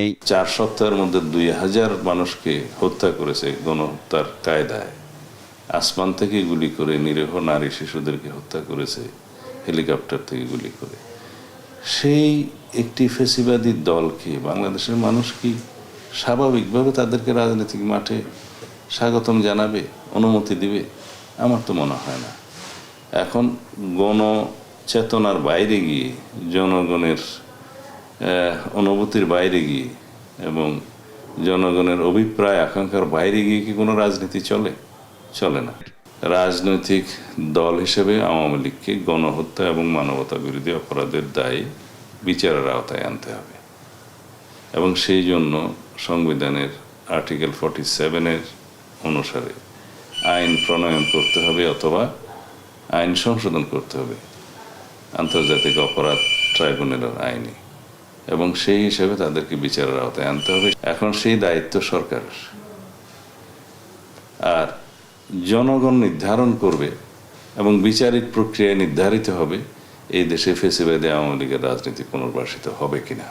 এই 4 সপ্তাহের মধ্যে 2000 মানুষকে হত্যা করেছে গণহত্যার কায়দায়। আসমান থেকে গুলি করে নিরীহ নারী শিশুদেরকে হত্যা করেছে হেলিকপ্টার থেকে গুলি করে। সেই একটি ফ্যাসিবাদী দলকে বাংলাদেশের মানুষ কি স্বাভাবিকভাবে তাদেরকে রাজনৈতিক মাঠে স্বাগতম জানাবে, অনুমতি দিবে? আমার তো মনে হয় না। এখন গণচেতনার বাইরে গিয়ে, জনগণের অনুভূতির বাইরে গিয়ে এবং জনগণের অভিপ্রায় আকাঙ্ক্ষার বাইরে গিয়ে কি কোনো রাজনীতি চলে? চলে না। রাজনৈতিক দল হিসেবে আওয়ামী লীগকে গণহত্যা এবং মানবতা বিরোধী অপরাধের দায়ে বিচারের আওতায় আনতে হবে এবং সেই জন্য সংবিধানের আর্টিকেল 47-এর অনুসারে আইন প্রণয়ন করতে হবে অথবা আইন সংশোধন করতে হবে আন্তর্জাতিক অপরাধ ট্রাইব্যুনালের আইনে, এবং সেই হিসেবে তাদেরকে বিচারের আওতায় আনতে হবে। এখন সেই দায়িত্ব সরকারের, আর জনগণ নির্ধারণ করবে এবং বিচারিক প্রক্রিয়ায় নির্ধারিত হবে এই দেশে ফ্যাসিবাদী আওয়ামী লীগের রাজনীতি পুনর্বাসিত হবে কিনা।